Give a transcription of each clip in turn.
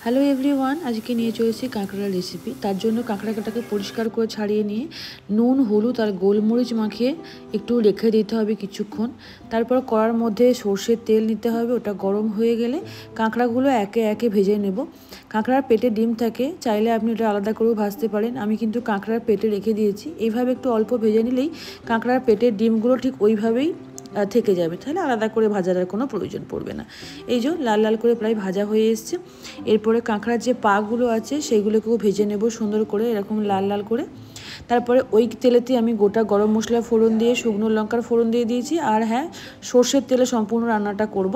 Hello everyone, আজকে নিয়ে চলেছি কাঁকড়ার রেসিপি। তার জন্য কাঁকড়াটাকে পরিষ্কার করে ছাড়িয়ে নিয়ে নুন, হলুদ আর গোলমরিচ মাখিয়ে একটু রেখে দিতে হবে কিছুক্ষণ। তারপর কড়ার মধ্যে সর্ষের তেল নিতে হবে, ওটা গরম হয়ে গেলে কাঁকড়াগুলো একে একে ভেজে নেব। কাঁকড়ার পেটে ডিম থাকে, চাইলে আপনি ওটা আলাদা করেও ভাজতে পারেন। আমি কিন্তু কাঁকড়ার পেটে রেখে দিয়েছি। এইভাবে একটু অল্প ভেজে নিলেই কাঁকড়ার পেটের ডিমগুলো ঠিক ওইভাবেই থেকে যাবে, তাহলে আলাদা করে ভাজার আর কোনো প্রয়োজন পড়বে না। এই যে লাল লাল করে প্রায় ভাজা হয়ে এসছে। এরপরে কাঁকড়ার যে পাগুলো আছে সেগুলোকেও ভেজে নেব সুন্দর করে, এরকম লাল লাল করে। তারপরে ওই তেলেতে আমি গোটা গরম মশলা ফোড়ন দিয়ে, শুকনো লঙ্কার ফোড়ন দিয়ে দিয়েছি। আর হ্যাঁ, সর্ষের তেলে সম্পূর্ণ রান্নাটা করব।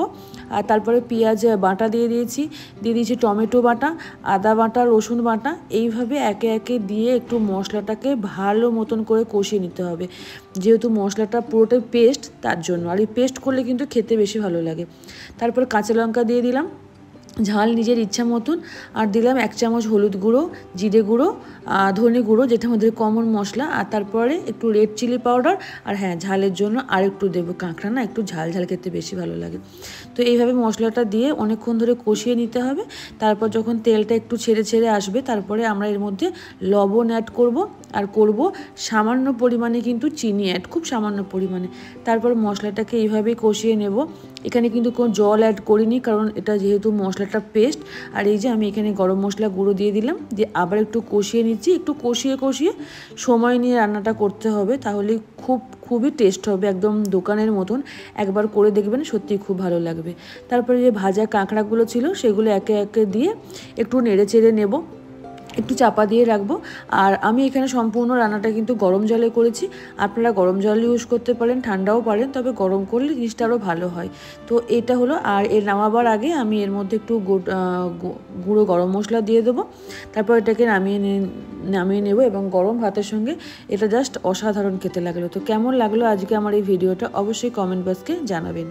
আর তারপরে পেঁয়াজ বাটা দিয়ে দিয়েছি টমেটো বাটা, আদা বাটা, রসুন বাটা। এইভাবে একে একে দিয়ে একটু মশলাটাকে ভালো মতন করে কষিয়ে নিতে হবে, যেহেতু মশলাটা পুরোটাই পেস্ট, তার জন্য। আর এই পেস্ট করলে কিন্তু খেতে বেশি ভালো লাগে। তারপর কাঁচা লঙ্কা দিয়ে দিলাম, ঝাল নিজের ইচ্ছা মতন। আর দিলাম 1 চামচ হলুদ গুঁড়ো, জিরে গুঁড়ো, ধনে গুঁড়ো, যেটা আমাদের কমন মশলা। আর তারপরে একটু রেড চিলি পাউডার। আর হ্যাঁ, ঝালের জন্য আর একটু দেবো, কাঁকড়া না একটু ঝাল ঝাল খেতে বেশি ভালো লাগে। তো এইভাবে মশলাটা দিয়ে অনেকক্ষণ ধরে কষিয়ে নিতে হবে। তারপর যখন তেলটা একটু ছেড়ে ছেড়ে আসবে, তারপরে আমরা এর মধ্যে লবণ অ্যাড করব। আর করব সামান্য পরিমাণে কিন্তু চিনি অ্যাড, খুব সামান্য পরিমাণে। তারপর মশলাটাকে এইভাবেই কষিয়ে নেব। এখানে কিন্তু কোনো জল অ্যাড করিনি, কারণ এটা যেহেতু মশলাটা পেস্ট। আর এই যে আমি এখানে গরম মশলা গুঁড়ো দিয়ে দিলাম, দিয়ে আবার একটু কষিয়ে নিচ্ছি। একটু কষিয়ে কষিয়ে সময় নিয়ে রান্নাটা করতে হবে, তাহলে খুবই টেস্ট হবে, একদম দোকানের মতন। একবার করে দেখবেন, সত্যিই খুব ভালো লাগবে। তারপরে যে ভাজা কাঁকড়াগুলো ছিল সেগুলো একে একে দিয়ে একটু নেড়ে চেড়ে নেব, একটু চাপা দিয়ে রাখবো। আর আমি এখানে সম্পূর্ণ রান্নাটা কিন্তু গরম জলে করেছি। আপনারা গরম জল ইউজ করতে পারেন, ঠান্ডাও পারেন, তবে গরম করলে জিনিসটা আরও ভালো হয়। তো এটা হলো। আর এর নামাবার আগে আমি এর মধ্যে একটু গুঁড়ো গরম মশলা দিয়ে দেবো। তারপর এটাকে নামিয়ে নেব, এবং গরম ভাতের সঙ্গে এটা জাস্ট অসাধারণ খেতে লাগলো। তো কেমন লাগলো আজকে আমার এই ভিডিওটা, অবশ্যই কমেন্ট বক্সে জানাবেন।